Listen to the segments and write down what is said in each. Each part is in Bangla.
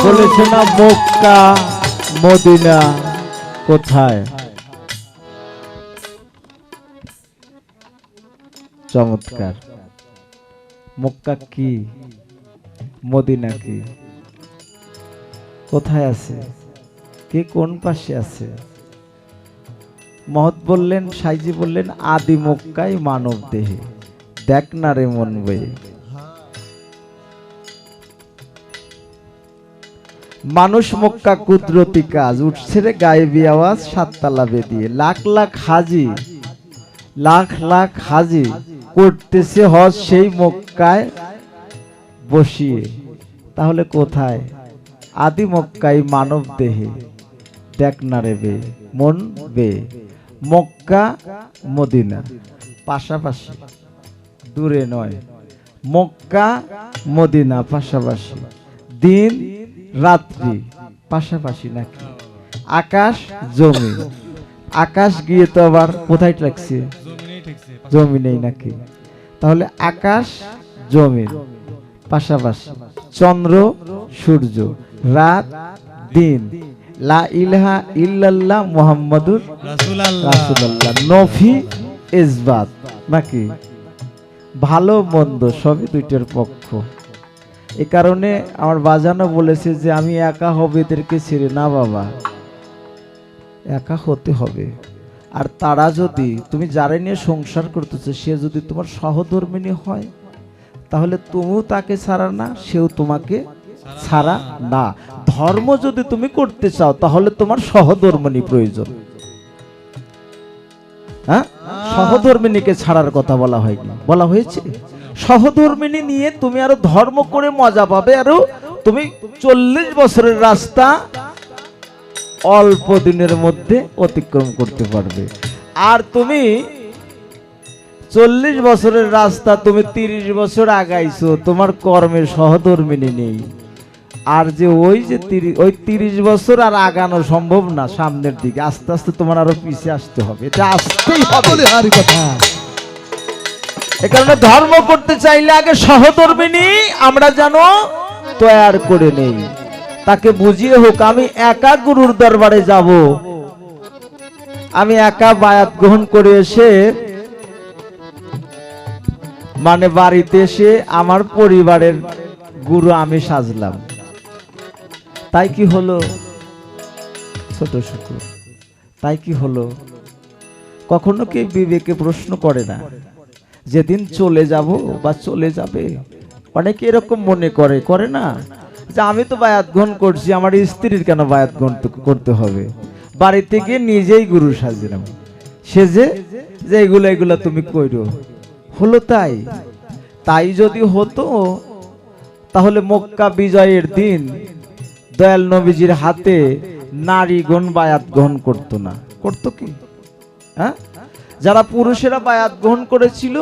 বলেছে না মক্কা মদিনা কোথায়? চমৎকার। মক্কা কি, মদিনা কি, কোথায় আছে, কে কোন পাশে আছে? মহৎ বললেন, সাইজি বললেন, আদি মক্কায় মানব দেহে, দেখ না রে মন বয়ে। মানুষ মক্কা কুদরতি কাজ, উঠছে রে গায়েবী আওয়াজ সাততলা বেদিয়ে। লাখ লাখ হাজি, লাখ লাখ হাজি করতেছে হজ সেই মক্কায় বসিয়ে। তাহলে কোথায়? আদি মক্কায় মানব দেহে, দেখ না রে বে মন বে। মক্কা মদিনা পাশাপাশি, দূরে নয়। মক্কা মদিনা পাশাপাশি, দিন রাত্রি পাশাপাশি নাকি? আকাশ জমি, আকাশ গিয়ে তো আবার কোথায় লাগছে? জমিনেই নাকি? তাহলে আকাশ জমি পাশাপাশি, চন্দ্র সূর্য, রাত দিন, লা ইলাহা ইল্লাল্লাহ মুহাম্মাদুর রাসূলুল্লাহ, নফি ইসবাত নাকি? ভালো মন্দ সবই দুইটার পক্ষ। এ কারণে আমার বাজানো বলেছে যে আমি একা হবে এদেরকে ছেড়ে না বাবা, একা হতে হবে। আর তারা যদি, তুমি যারা নিয়ে সংসার করতেছো, সে যদি তোমার সহধর্মিণী হয়, তাহলে তুমিও তাকে ছাড়া না, সেও তোমাকে ছাড়া না। ধর্ম যদি তুমি করতে চাও, তাহলে তোমার সহধর্মিণী প্রয়োজন। হ্যাঁ, সহধর্মিণীকে ছাড়ার কথা বলা হয়নি, বলা হয়েছে সহধর্মিণী নিয়ে তুমি আরো ধর্ম করে মজা পাবে, আরো তুমি 40 বছরের রাস্তা অল্প দিনের মধ্যে অতিক্রম করতে পারবে। আর তুমি 40 বছরের রাস্তা তুমি 30 বছর আগাইছো, তোমার কর্মের সহধর্মিণী নেই। আর যে ওই 30 বছর আর আগানো সম্ভব না সামনের দিকে, আস্তে আস্তে তোমার আরো পিছিয়ে আসতে হবে, এটা আসতেই হবে। এ কারণে ধর্ম করতে চাইলে আগে সহধর্মিণী আমরা যেন তৈরি করে নেই, তাকে বুঝিয়ে হোক আমি একা গুরুর দরবারে যাব, আমি একা বায়াত গ্রহণ করে এসে মানে বাড়িতে এসে আমার পরিবারের গুরু আমি সাজলাম, তাই কি হলো? ছোট শুকর, তাই কি হলো? কখনো কি বিবেকে প্রশ্ন করে না? যেদিন চলে যাব বা চলে যাবে, অনেকে এরকম মনে করে, করে না যে আমি তো বায়াত গ্রহণ করছি, আমার স্ত্রীর কেন বায়াত গ্রহণ করতে হবে? বাড়িতে গিয়ে নিজেই গুরু সাজলাম, সেজে যে এগুলা তুমি কইরো। হলো তাই? তাই যদি হতো তাহলে মক্কা বিজয়ের দিন দয়াল নবীজির হাতে নারীগণ বায়াত গ্রহণ করতো না, করতো কি? হ্যাঁ, যারা পুরুষেরা বায়াত গ্রহণ করেছিল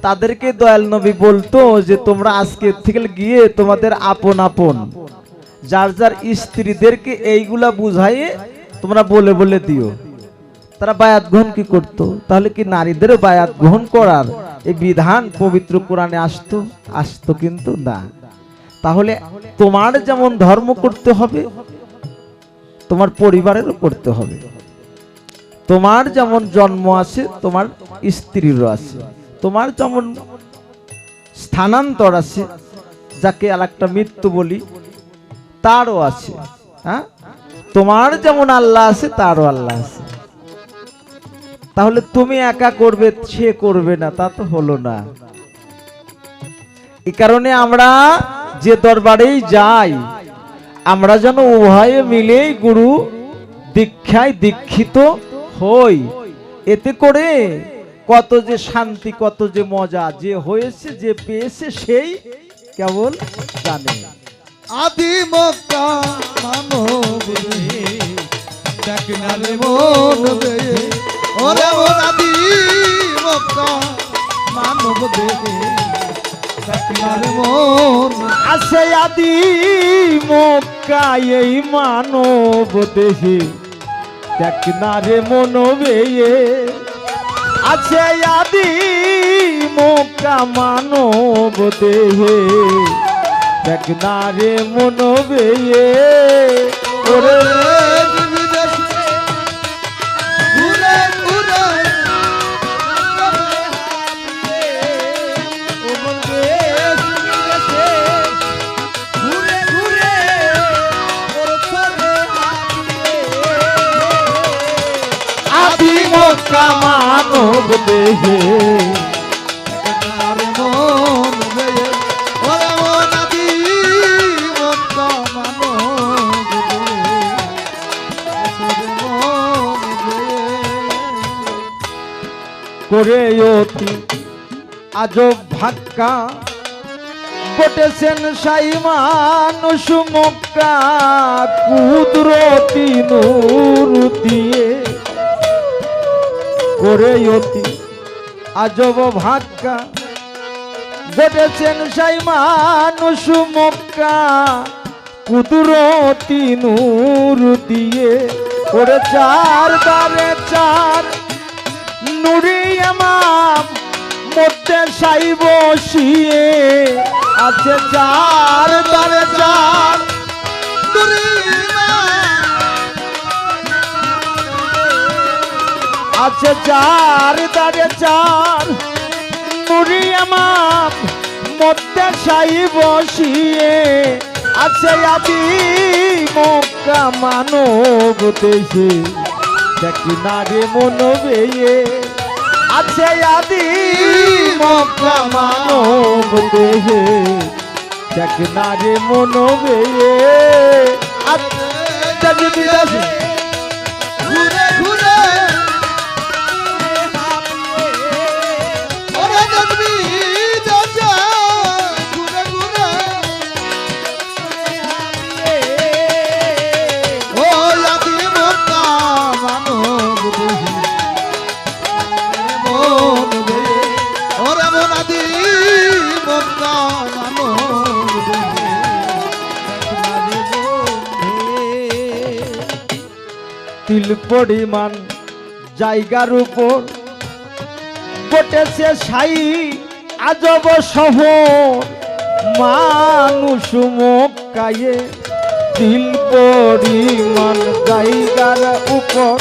তাদেরকে দয়াল নবী বলতো যে তোমরা আজকে থেকে গিয়ে তোমাদের আপন আপন যার যার স্ত্রীদেরকে এইগুলা বুঝাইয়ে তোমরা বলে বলে দিও। তারা বায়াত গ্রহণ কি করতো? তাহলে কি নারীদেরও বায়াত গ্রহণ করার এই বিধান পবিত্র কোরআনে আসতো? আসতো কিন্তু না। তাহলে তোমার যেমন ধর্ম করতে হবে, তোমার পরিবারেরও করতে হবে। তোমার যেমন জন্ম আছে, তোমার স্ত্রীরও আছে। তোমার যেমন স্থানান্তর আছে, যাকে আরেকটা মৃত্যু বলি, তারও আছে। হ্যাঁ, তোমার যেমন আল্লাহ আছে, তারও আল্লাহ আছে। তাহলে তুমি একা করবে, সে করবে না, তা তো হলো না। এই কারণে আমরা যে দরবারেই যাই, আমরা যেন উভয়ে মিলেই গুরু দীক্ষায় দীক্ষিত হই। এতে করে কত যে শান্তি, কত যে মজা, যে হয়েছে যে পেয়েছে সেই কেবল জানে। আদি মক্কা মানব দেখ না রে মন বে, ওরে মন আদি মক্কা মানব দেখ না রে মন। আছে আদি মক্কা এই মানব দেহে, দেখ না রে মন বেয়ে। আছে আদি মক্কা মানব দেহে, দেখ না রে মন বেয়ে ওরে দেশ বিদেশে ঘুরে ঘুরে ওমন দেশ বিদেশে ঘুরে ঘুরে ওর চলে আদি মক্কা মানব দেহে আর মন বেয়ে ওরে মন আদি মক্কা মানব বেয়ে আসরে মন বেয়ে করে অতি আজব ভাক্কা ঘটেছেন সাই মানুষ মক্কা কুদরতি নূর দিয়ে করে অতি আজব ভাক্কা ঘটেছেন সাই মানুষ মক্কা কুদরতি নূর দিয়ে ওরে চার দ্বারে চার নুরি আমাম মধ্যে সাই বসিয়ে আছে চার দ্বারে চার আছে চার দ্বারে চার নুরি আমাম মধ্যে সাই বসিয়ে আছে আদি মক্কা মানব দেশে দেখি না রে মন বেয়ে আছে আদি মক্কা মানব দেহে দেখি না রে মন বেয়ে আচ্ছা বিদেশে ঘুরে ঘুরে ওরে দেখবি যাচ্ছে ঘুরে ঘুরে ও আদি মক্কা মানব দেহে মন বেয়ে ওরে মন আদি মক্কা মানব দেহে তিল পরিমাণ জায়গার উপর ঘটেছে সাই আজব শহর মানুষ মক্কায়ে তিল পরিমাণ জায়গার উপর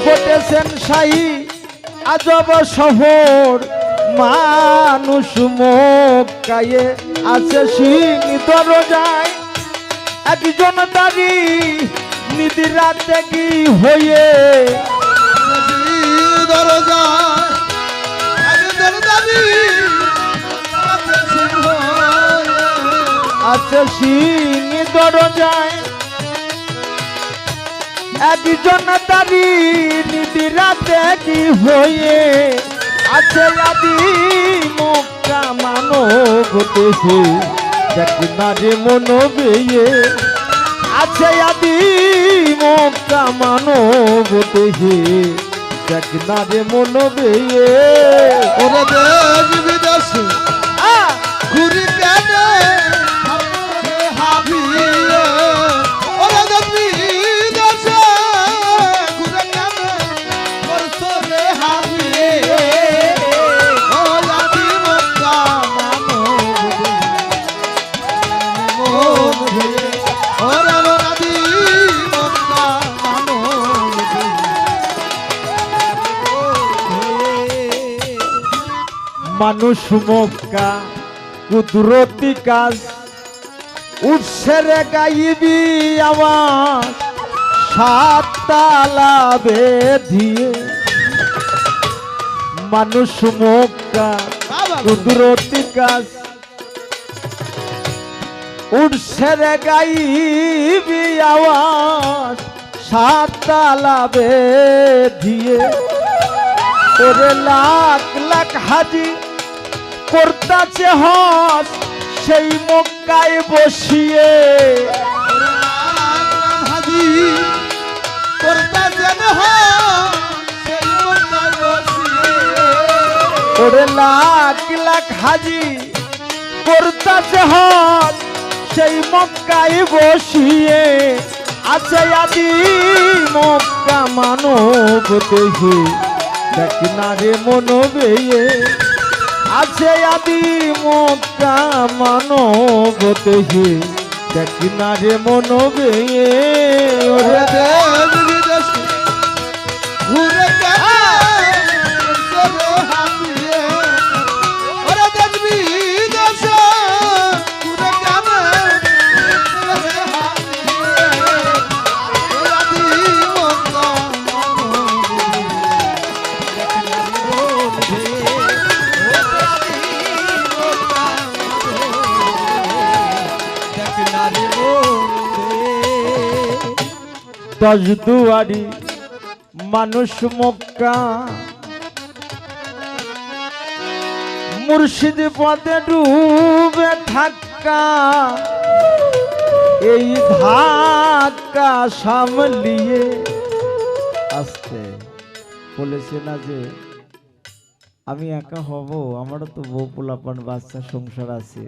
ঘটেছেন সাই আজব শহর মানুষ মক্কায়ে আছে সিং দরজায় একজন দাঁড়ি নিদিরাতে কি হয়ে দরজা আছে সিং দরজায় একজন দাঁড়ি নিদিরাতে কি হয়ে আছে আদি মক্কা মানব দেহে দেখি না রে মন বেয়ে আছে আদি মক্কা মানব দেহে দেখি না রে মন বেয়ে ওরে দেশ বিদেশে ঘুরি কেনে হাবিয়ে ওরে দেশ বিদেশে ঘুরে কেনে ওর সরে হাবিয়ে ও আদি মক্কা মানব মন ভেয়ে ওরে মন আদি মক্কা মানব মানুষ মক্কা কুদরতি কাজ উঠছে রে গাইবি আমার সাত তালা বেধিয়ে মানুষ মক্কা কুদরতি কাজ উঠছে রে গাইবি আওয়াজ সাত তালা বেধিয়ে ওরে লাখ লাখ হাজি করতাছে হজ সেই মক্কায় বসিয়ে হাজি করতা যেন সেই মক্কায় বসিয়ে ওরে লাখ লাখ হাজি করতাছে হজ সেই মক্কায় বসিয়ে আছে আদি মক্কা মানব দেহে দেখ না রে মন বেয়ে আছে আদি মক্কা মানব দেহে দেখ না রে মনবে ওরে দেশ বিদেশ ঘুরে চলে হাতিয়ে ওরে দেশ বিদেশ ঘুরে চলে হাতিয়ে আদি মক্কা দশ দুয়ারি মানুষ মক্কা মুর্শিদ পদে ডুবে থাকা এই ধাক্কা সামলিয়ে আসতে বলেছে না যে আমি একা হব, আমারও তো বউ পোলাপান বাচ্চা সংসার আছে।